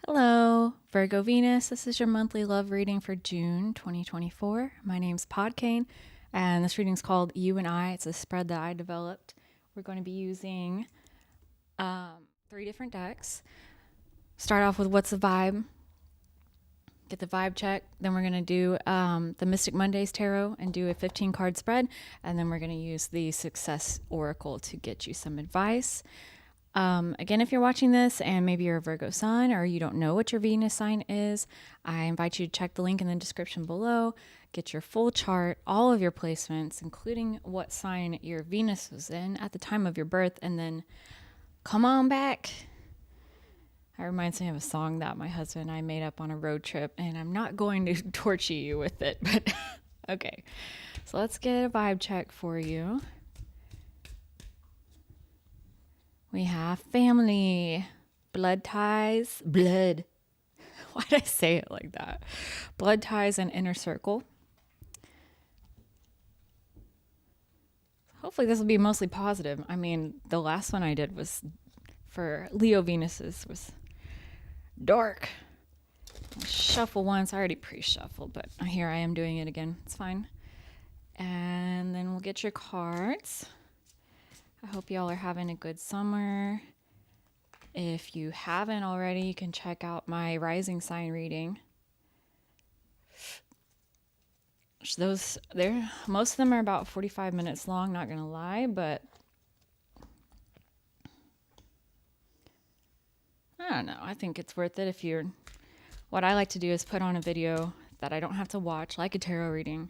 Hello, Virgo Venus. This is your monthly love reading for June 2024. My name's Podkane, and this reading is called You and I. It's a spread that I developed. We're going to be using three different decks. Start off with What's the Vibe? Get the vibe check. Then we're going to do the Mystic Mondays Tarot and do a 15 card spread. And then we're going to use the Success Oracle to get you some advice. Again, if you're watching this and maybe you're a Virgo sun or you don't know what your Venus sign is, I invite you to check the link in the description below, get your full chart, all of your placements, including what sign your Venus was in at the time of your birth, and then come on back. That reminds me of a song that my husband and I made up on a road trip, and I'm not going to torture you with it, but okay. So let's get a vibe check for you. We have family, blood ties, blood. Why did I say it like that? Blood ties and inner circle. Hopefully this will be mostly positive. I mean, the last one I did was for Leo Venuses was dark. I'll shuffle once. I already pre-shuffled, but here I am doing it again. It's fine. And then we'll get your cards. I hope y'all are having a good summer. If you haven't already, you can check out my rising sign reading. Most of them are about 45 minutes long, not gonna lie, but I don't know. I think it's worth it if you're. What I like to do is put on a video that I don't have to watch, like a tarot reading,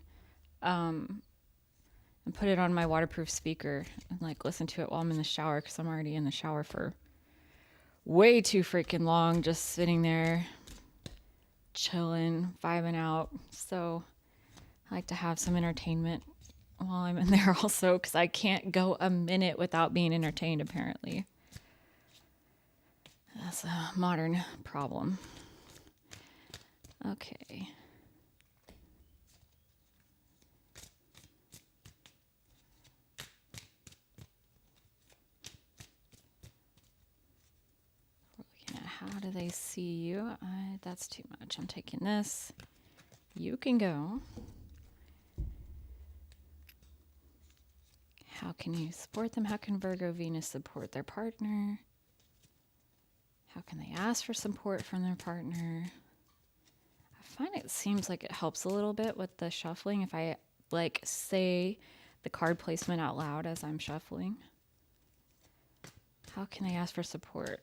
and put it on my waterproof speaker and like listen to it while I'm in the shower, because I'm already in the shower for way too freaking long, just sitting there chilling, vibing out. So I like to have some entertainment while I'm in there also, because I can't go a minute without being entertained, apparently. That's a modern problem. Okay. How do they see you? That's too much. I'm taking this. You can go. How can you support them? How can Virgo Venus support their partner? How can they ask for support from their partner? I find it seems like it helps a little bit with the shuffling if I like say the card placement out loud as I'm shuffling. How can they ask for support?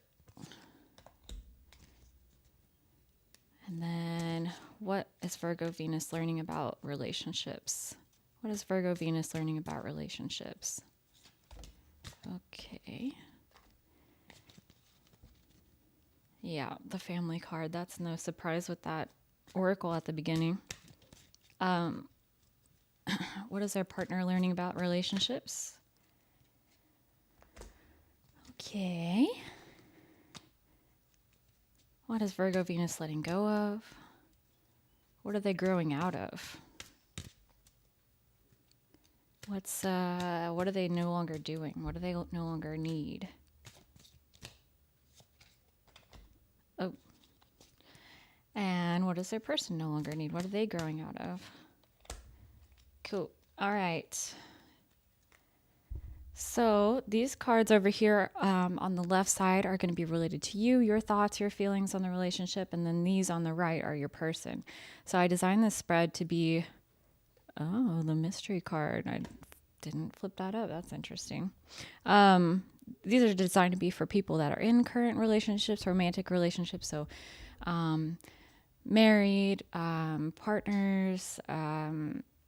And then, what is Virgo Venus learning about relationships? What is Virgo Venus learning about relationships? Okay. Yeah, the family card. That's no surprise with that oracle at the beginning. What is our partner learning about relationships? Okay. What is Virgo Venus letting go of? What are they growing out of? What are they no longer doing? What do they no longer need? Oh. And what does their person no longer need? What are they growing out of? Cool. All right. So these cards over here on the left side are going to be related to you, your thoughts, your feelings on the relationship, and then these on the right are your person. So I designed this spread to be, the mystery card. I didn't flip that up. That's interesting. These are designed to be for people that are in current relationships, romantic relationships. So married, partners,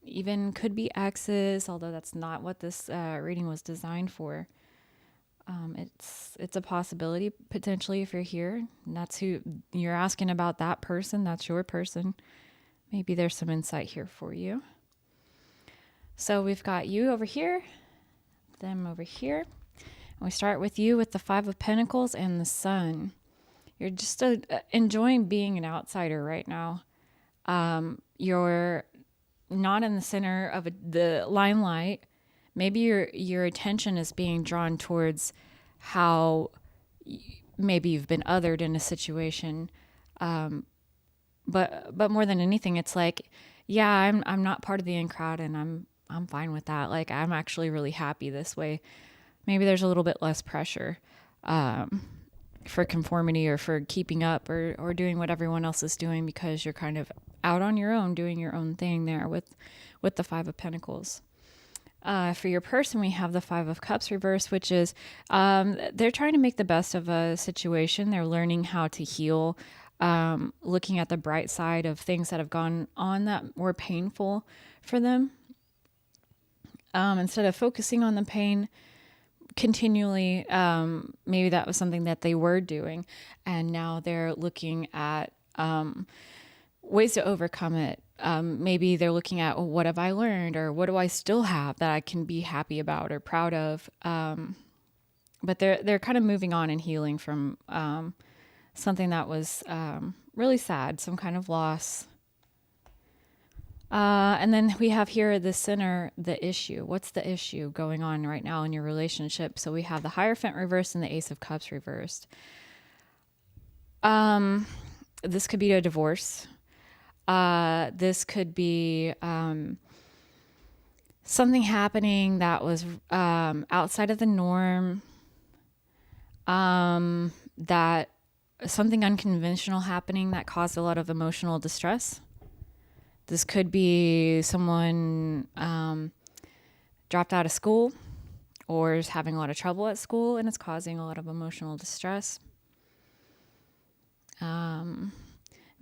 even could be exes, although that's not what this reading was designed for. It's a possibility potentially if you're here. And that's who you're asking about, that person. That's your person. Maybe there's some insight here for you. So we've got you over here, them over here. And we start with you with the Five of Pentacles and the Sun. You're just enjoying being an outsider right now. You're not in the center of the limelight. Maybe your attention is being drawn towards how maybe you've been othered in a situation, But more than anything, it's like, yeah, I'm not part of the in crowd, and I'm fine with that. Like, I'm actually really happy this way. Maybe there's a little bit less pressure for conformity or for keeping up or doing what everyone else is doing, because you're kind of out on your own doing your own thing there with the Five of Pentacles. For your person, we have the Five of Cups reversed, which is they're trying to make the best of a situation. They're learning how to heal, looking at the bright side of things that have gone on that were painful for them. Instead of focusing on the pain continually, maybe that was something that they were doing, and now they're looking at ways to overcome it. Maybe they're looking at, well, what have I learned, or what do I still have that I can be happy about or proud of? But they're kind of moving on and healing from something that was really sad, some kind of loss. And then we have here at the center, the issue. What's the issue going on right now in your relationship? So we have the Hierophant reversed and the Ace of Cups reversed. This could be a divorce. This could be something happening that was outside of the norm, that something unconventional happening that caused a lot of emotional distress. This could be someone dropped out of school or is having a lot of trouble at school and it's causing a lot of emotional distress.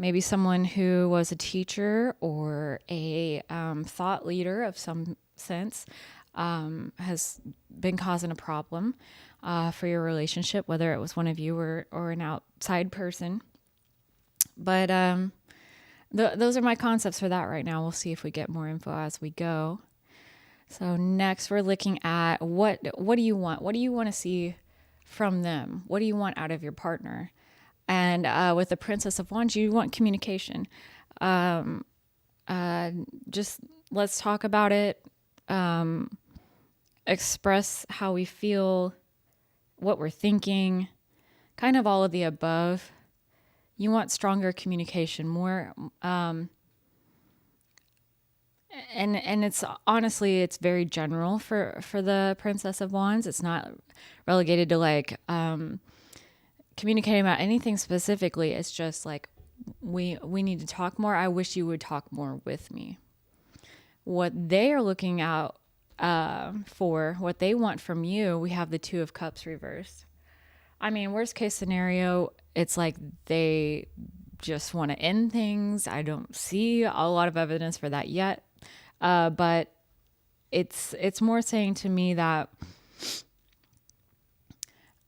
Maybe someone who was a teacher or a thought leader of some sense has been causing a problem for your relationship, whether it was one of you or an outside person. But those are my concepts for that right now. We'll see if we get more info as we go. So next we're looking at what do you want? What do you want to see from them? What do you want out of your partner? And with the Princess of Wands, you want communication. Just let's talk about it. Express how we feel, what we're thinking, kind of all of the above. You want stronger communication, more, and it's honestly, it's very general for the Princess of Wands. It's not relegated to like communicating about anything specifically. It's just like we need to talk more. I wish you would talk more with me. What they are looking out for, what they want from you, we have the Two of Cups reversed. I mean, worst case scenario, it's like they just want to end things. I don't see a lot of evidence for that yet. But it's more saying to me that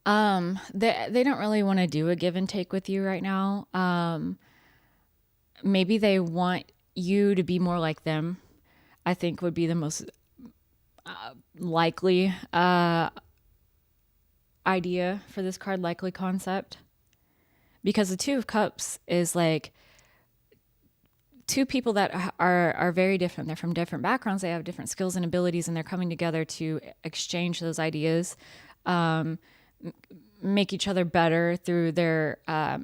they don't really want to do a give and take with you right now. Maybe they want you to be more like them, I think would be the most likely idea for this card, likely concept. Because the Two of Cups is like two people that are very different. They're from different backgrounds. They have different skills and abilities, and they're coming together to exchange those ideas, make each other better through their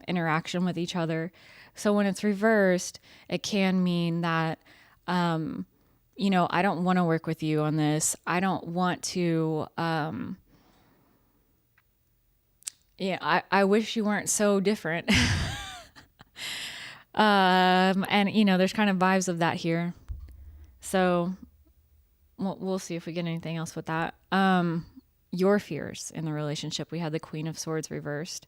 interaction with each other. So when it's reversed, it can mean that, I don't want to work with you on this. I don't want to, I wish you weren't so different. And there's kind of vibes of that here. So we'll see if we get anything else with that. Your fears in the relationship. We had the Queen of Swords reversed.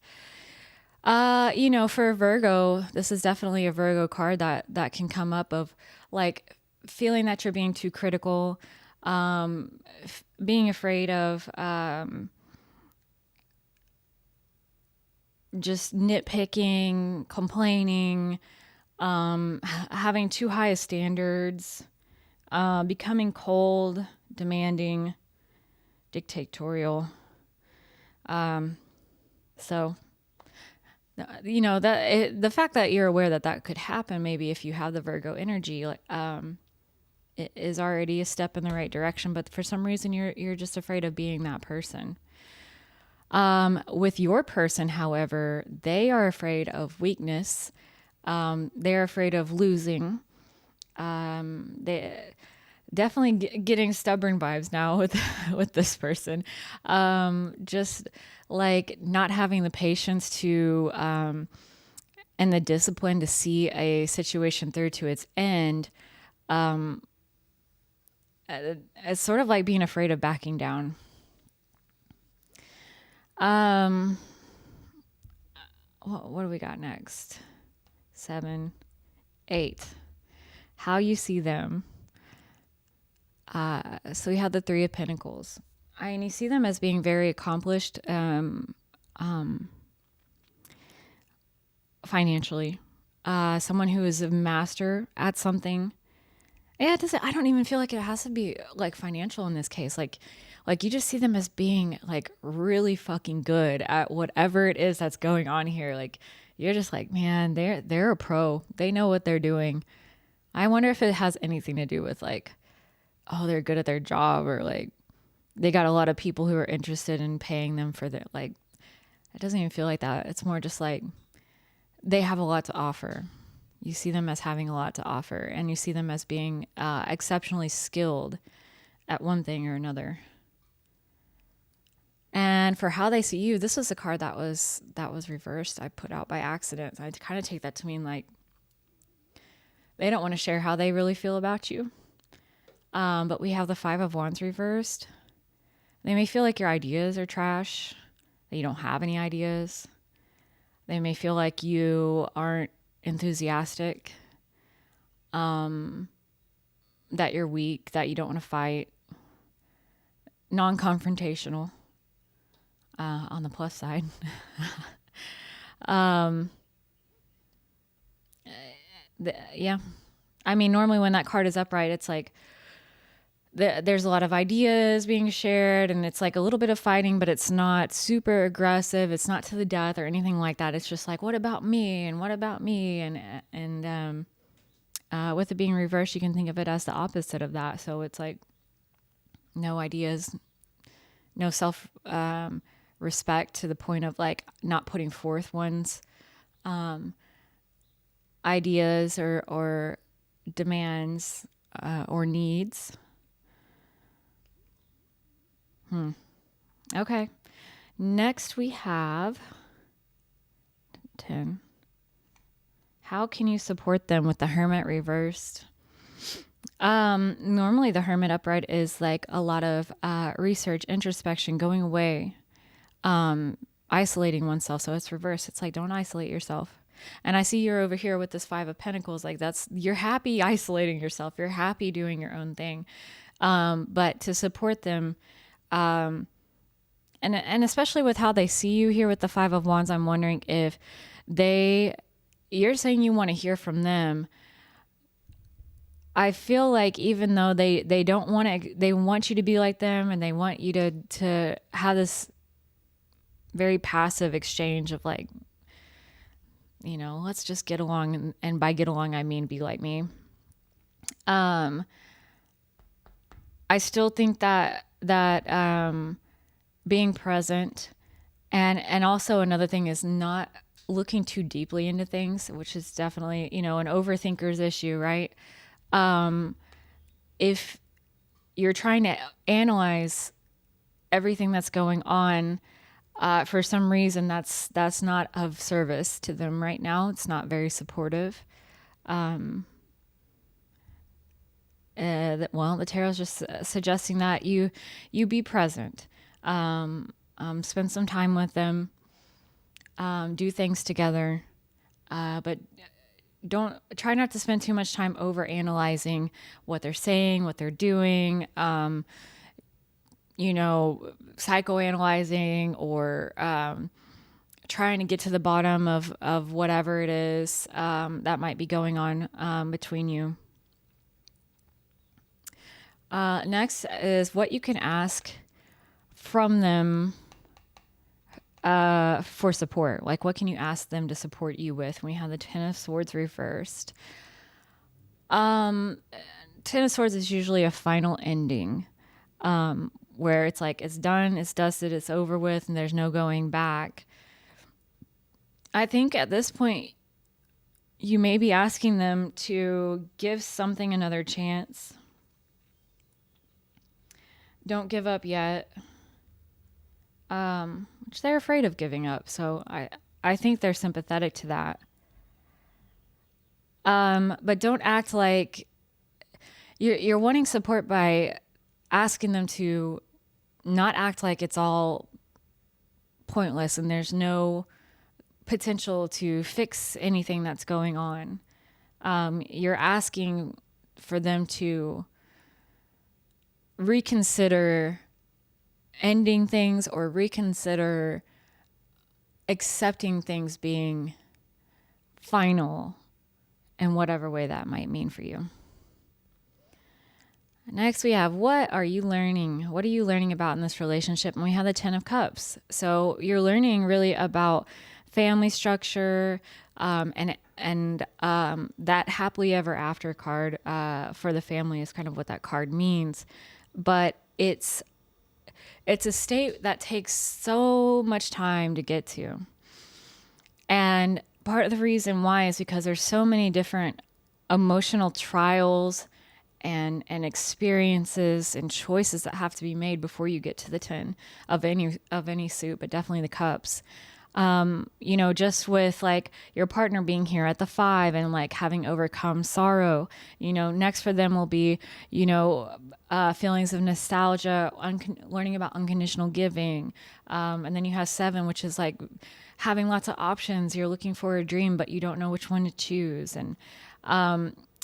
For Virgo, this is definitely a Virgo card that can come up of like feeling that you're being too critical, being afraid of, just nitpicking, complaining, having too high of standards, becoming cold, demanding, dictatorial. So, the fact that you're aware that could happen, maybe if you have the Virgo energy, it is already a step in the right direction. But for some reason, you're just afraid of being that person. With your person, however, they are afraid of weakness. They're afraid of losing. They definitely getting stubborn vibes now with with this person. Just like not having the patience to and the discipline to see a situation through to its end. It's sort of like being afraid of backing down. What do we got next? 7, 8. How you see them. So we have the 3 of Pentacles. And you see them as being very accomplished financially. Someone who is a master at something. Yeah, it doesn't. I don't even feel like it has to be like financial in this case. Like you just see them as being like really fucking good at whatever it is that's going on here. Like you're just like, man, they're a pro. They know what they're doing. I wonder if it has anything to do with like, oh, they're good at their job, or like they got a lot of people who are interested in paying them for their, like, it doesn't even feel like that. It's more just like they have a lot to offer. You see them as having a lot to offer, and you see them as being exceptionally skilled at one thing or another. And for how they see you, this was a card that was reversed. I put out by accident. I kind of take that to mean like they don't want to share how they really feel about you. But we have the 5 of Wands reversed. They may feel like your ideas are trash, that you don't have any ideas. They may feel like you aren't enthusiastic, that you're weak, that you don't want to fight, non-confrontational, on the plus side. Yeah. I mean, normally when that card is upright, it's like there's a lot of ideas being shared, and it's like a little bit of fighting, but it's not super aggressive. It's not to the death or anything like that. It's just like, what about me? And what about me? And with it being reversed, you can think of it as the opposite of that. So it's like no ideas, no self respect, to the point of like not putting forth one's ideas or demands or needs. Okay. Next we have 10. How can you support them with the Hermit reversed? Normally the Hermit upright is like a lot of research, introspection, going away, isolating oneself. So it's reversed. It's like, don't isolate yourself. And I see you're over here with this 5 of Pentacles. Like you're happy isolating yourself. You're happy doing your own thing. But to support them, and especially with how they see you here with the 5 of Wands, I'm wondering if you're saying you want to hear from them. I feel like even though they don't want to, they want you to be like them, and they want you to have this very passive exchange of like, let's just get along. And by get along, I mean, be like me. I still think that being present, and also another thing is not looking too deeply into things, which is definitely, an overthinker's issue, right? If you're trying to analyze everything that's going on, for some reason that's not of service to them right now. It's not very supportive. The tarot's just suggesting that you be present, spend some time with them, do things together, but don't try not to spend too much time over analyzing what they're saying, what they're doing, psychoanalyzing, or trying to get to the bottom of whatever it is that might be going on between you. Next is what you can ask from them for support. Like, what can you ask them to support you with? We have the 10 of Swords reversed. 10 of Swords is usually a final ending. where it's like, it's done, it's dusted, it's over with, and there's no going back. I think at this point, you may be asking them to give something another chance. Don't give up yet. Which they're afraid of giving up. So I think they're sympathetic to that. But don't act like you're wanting support by asking them to not act like it's all pointless and there's no potential to fix anything that's going on. You're asking for them to reconsider ending things or reconsider accepting things being final in whatever way that might mean for you. Next, we have, what are you learning? What are you learning about in this relationship? And we have the 10 of Cups. So you're learning really about family structure, and that happily ever after card for the family is kind of what that card means. But it's a state that takes so much time to get to. And part of the reason why is because there's so many different emotional trials and experiences and choices that have to be made before you get to the 10 of any suit, but definitely the Cups. Just with like your partner being here at the 5 and like having overcome sorrow, next for them will be, feelings of nostalgia, learning about unconditional giving. And then you have 7, which is like having lots of options. You're looking for a dream, but you don't know which one to choose. And,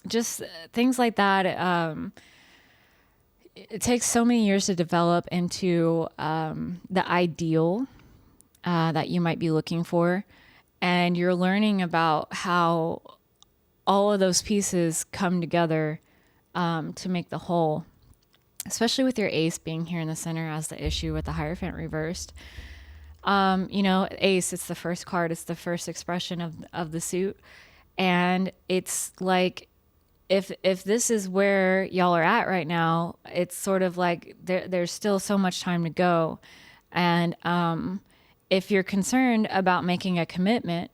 just things like that. It takes so many years to develop into, the ideal, that you might be looking for. And you're learning about how all of those pieces come together to make the whole, especially with your ace being here in the center as the issue with the Hierophant reversed. Ace, it's the first card. It's the first expression of the suit. And it's like, if this is where y'all are at right now, it's sort of like there's still so much time to go. And, if you're concerned about making a commitment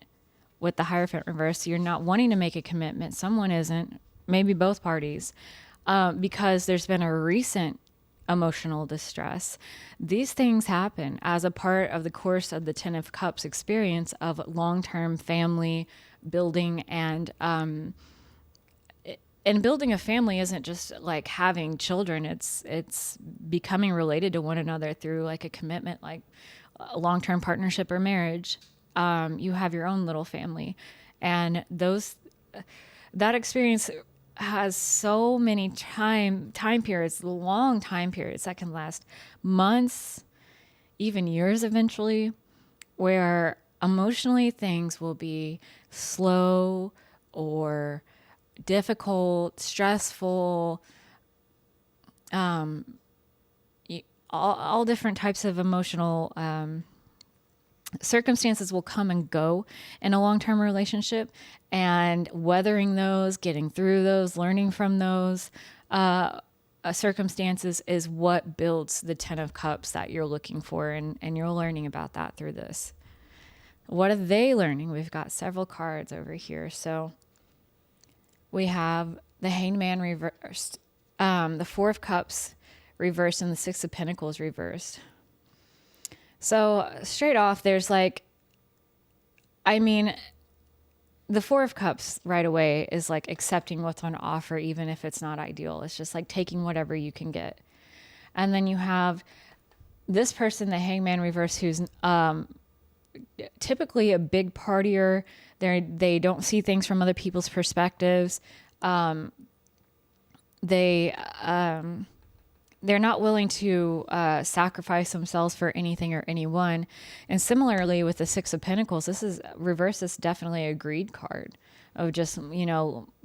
with the Hierophant reverse, you're not wanting to make a commitment. Someone isn't, maybe both parties, because there's been a recent emotional distress. These things happen as a part of the course of the 10 of Cups experience of long-term family building. And building a family isn't just like having children. It's becoming related to one another through like a commitment, like a long-term partnership or marriage. You have your own little family, and that experience has so many time periods, long time periods that can last months, even years eventually, where emotionally things will be slow or difficult, stressful, all different types of emotional circumstances will come and go in a long-term relationship, and weathering those, getting through those, learning from those circumstances is what builds the 10 of Cups that you're looking for, and you're learning about that through this. What are they learning? We've got several cards over here. So we have the Hanged Man reversed, the 4 of Cups reversed, and the 6 of Pentacles reversed. So straight off, there's like, the 4 of Cups right away is like accepting what's on offer, even if it's not ideal. It's just like taking whatever you can get. And then you have this person, the Hangman reverse, who's typically a big partier. They don't see things from other people's perspectives. They're not willing to sacrifice themselves for anything or anyone. And similarly with the 6 of Pentacles, this is definitely a greed card of just,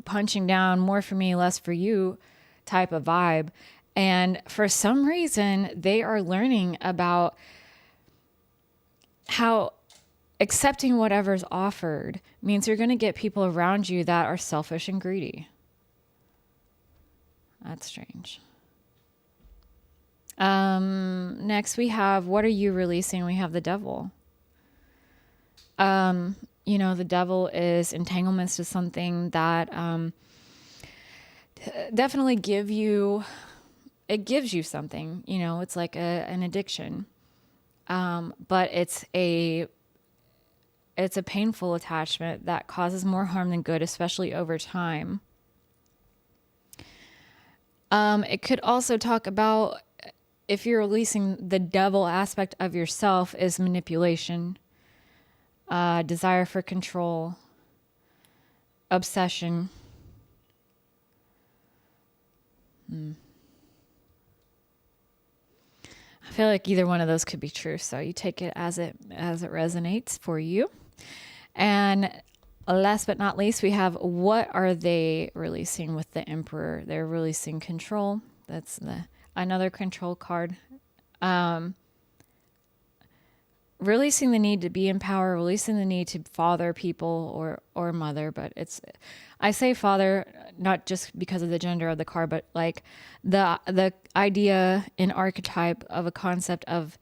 punching down, more for me, less for you type of vibe. And for some reason, they are learning about how accepting whatever's offered means you're going to get people around you that are selfish and greedy. That's strange. Next we have, what are you releasing? We have the devil. The devil is entanglements to something that definitely gives you something. It's like an addiction. But it's a painful attachment that causes more harm than good, especially over time. It could also talk about, if you're releasing the devil aspect of yourself, is manipulation, desire for control, obsession. I feel like either one of those could be true, so you take it as it resonates for you. And last but not least, we have, what are they releasing with the Emperor? They're releasing control. That's another control card. Releasing the need to be in power, releasing the need to father people or mother, but I say father not just because of the gender of the card, but like the idea in archetype of a concept of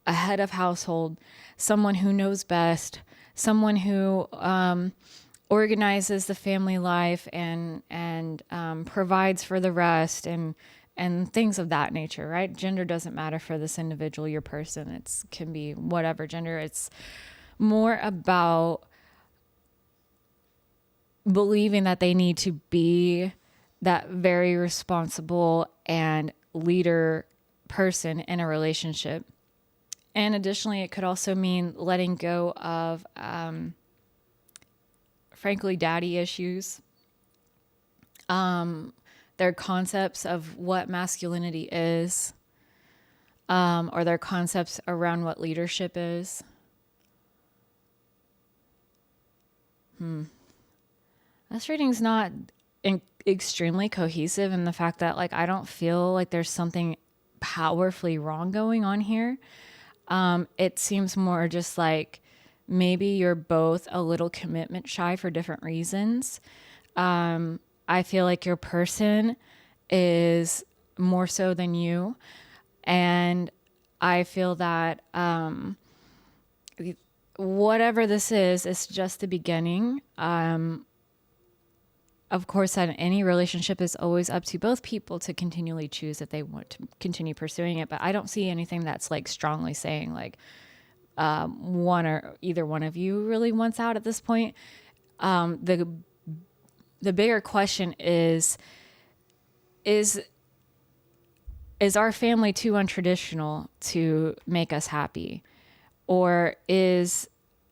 a head of household, someone who knows best, someone who organizes the family life and provides for the rest and things of that nature, right? Gender doesn't matter for this individual, your person. It can be whatever gender. It's more about believing that they need to be that very responsible and leader person in a relationship. And additionally, it could also mean letting go of, frankly, daddy issues. Their concepts of what masculinity is, or their concepts around what leadership is. This reading's not extremely cohesive in the fact that, like, I don't feel like there's something powerfully wrong going on here. It seems more just like maybe you're both a little commitment shy for different reasons. I feel like your person is more so than you. And I feel that whatever this is, it's just the beginning. Of course, that any relationship is always up to both people to continually choose if they want to continue pursuing it. But I don't see anything that's like strongly saying like one or either one of you really wants out at this point. The bigger question is our family too untraditional to make us happy? Or is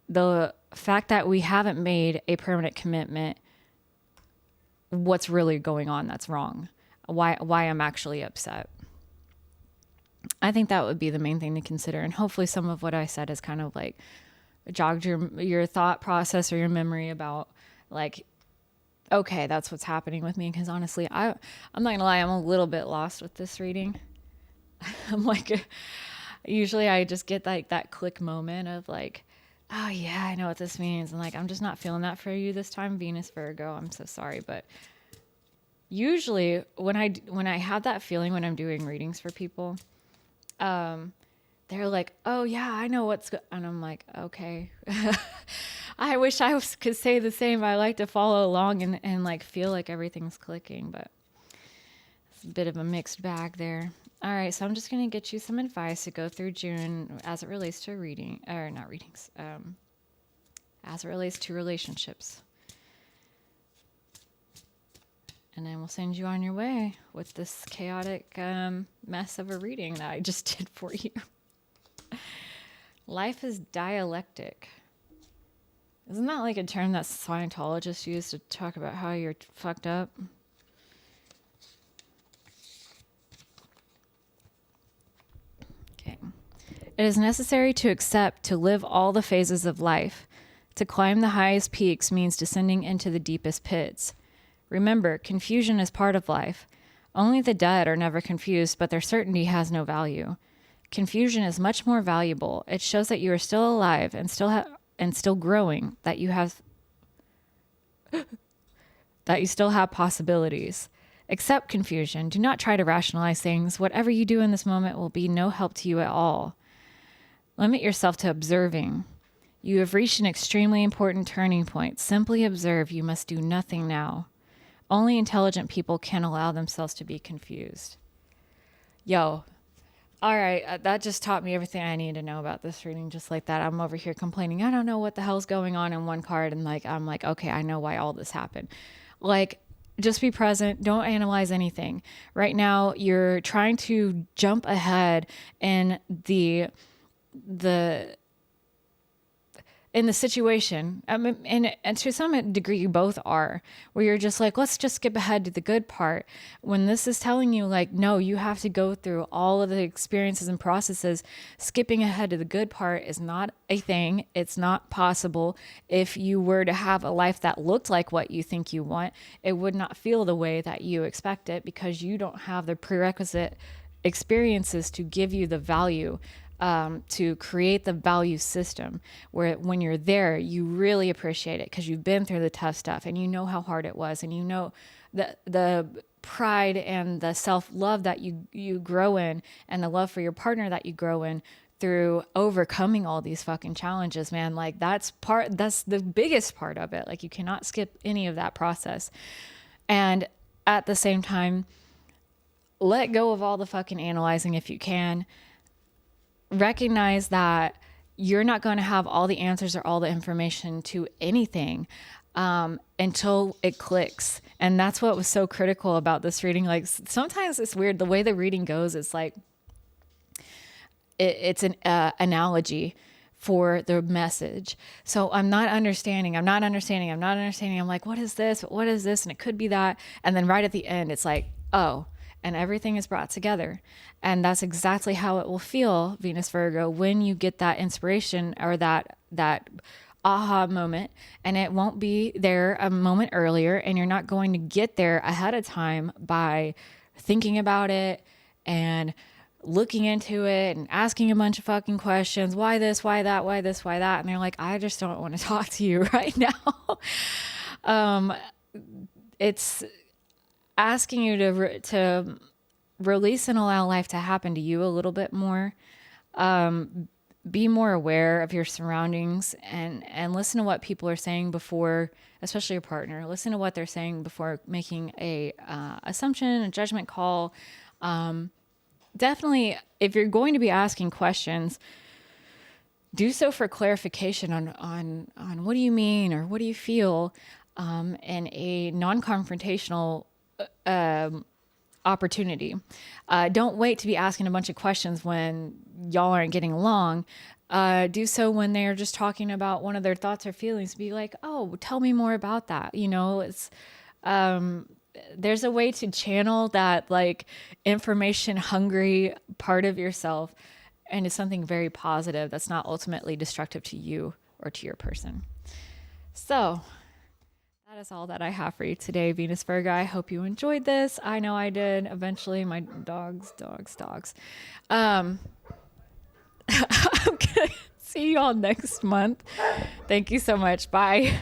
the fact that we haven't made a permanent commitment what's really going on that's wrong? Why I'm actually upset? I think that would be the main thing to consider. And hopefully some of what I said is kind of like jogged your thought process or your memory about like, okay, that's what's happening with me. Because honestly, I'm not gonna lie, I'm a little bit lost with this reading. I'm like, usually I just get like that click moment of like, oh yeah, I know what this means. And like, I'm just not feeling that for you this time, Venus Virgo. I'm so sorry. But usually when I have that feeling when I'm doing readings for people, they're like, oh yeah, I know and I'm like, okay. I wish could say the same. I like to follow along and like feel like everything's clicking, but it's a bit of a mixed bag there. All right, so I'm just going to get you some advice to go through June as it relates to as it relates to relationships. And then we'll send you on your way with this chaotic mess of a reading that I just did for you. Life is dialectic. Isn't that like a term that Scientologists use to talk about how you're fucked up? Okay. It is necessary to accept to live all the phases of life. To climb the highest peaks means descending into the deepest pits. Remember, confusion is part of life. Only the dead are never confused, but their certainty has no value. Confusion is much more valuable. It shows that you are still alive and still growing, that you still have possibilities. Accept confusion. Do not try to rationalize things. Whatever you do in this moment will be no help to you at all. Limit yourself to observing. You have reached an extremely important turning point. Simply observe. You must do nothing now. Only intelligent people can allow themselves to be confused. Yo. All right. That just taught me everything I need to know about this reading. Just like that. I'm over here complaining. I don't know what the hell's going on in one card. And I'm like, okay, I know why all this happened. Like, just be present. Don't analyze anything. Right now, you're trying to jump ahead in the situation. And to some degree, you both are, where you're just like, let's just skip ahead to the good part. When this is telling you, like, no, you have to go through all of the experiences and processes. Skipping ahead to the good part is not a thing. It's not possible. If you were to have a life that looked like what you think you want, it would not feel the way that you expect it, because you don't have the prerequisite experiences to give you the value, to create the value system where when you're there, you really appreciate it because you've been through the tough stuff and you know how hard it was, and you know the pride and the self-love that you grow in, and the love for your partner that you grow in through overcoming all these fucking challenges, man. Like, that's the biggest part of it. Like, you cannot skip any of that process. And at the same time, let go of all the fucking analyzing if you can. Recognize that you're not going to have all the answers or all the information to anything until it clicks. And that's what was so critical about this reading. Like, sometimes it's weird the way the reading goes. It's like it's an analogy for the message. So I'm not understanding. I'm like, what is this? What is this? And it could be that. And then right at the end, it's like, oh, and everything is brought together. And that's exactly how it will feel, Venus Virgo, when you get that inspiration or that aha moment. And it won't be there a moment earlier, and you're not going to get there ahead of time by thinking about it and looking into it and asking a bunch of fucking questions. Why this? Why that? Why this? Why that? And they're like, I just don't want to talk to you right now. It's asking you to release and allow life to happen to you a little bit more. Be more aware of your surroundings, and listen to what people are saying before, especially your partner. Listen to what they're saying before making a assumption, a judgment call. Definitely, if you're going to be asking questions, do so for clarification on what do you mean or what do you feel, in a non-confrontational opportunity. Don't wait to be asking a bunch of questions when y'all aren't getting along. Do so when they're just talking about one of their thoughts or feelings. Be like, oh, tell me more about that. You know, it's there's a way to channel that like information hungry part of yourself into something very positive that's not ultimately destructive to you or to your person. So that is all that I have for you today, Venus Virgo. I hope you enjoyed this. I know I did. Eventually, my dogs. I'm gonna see you all next month. Thank you so much. Bye.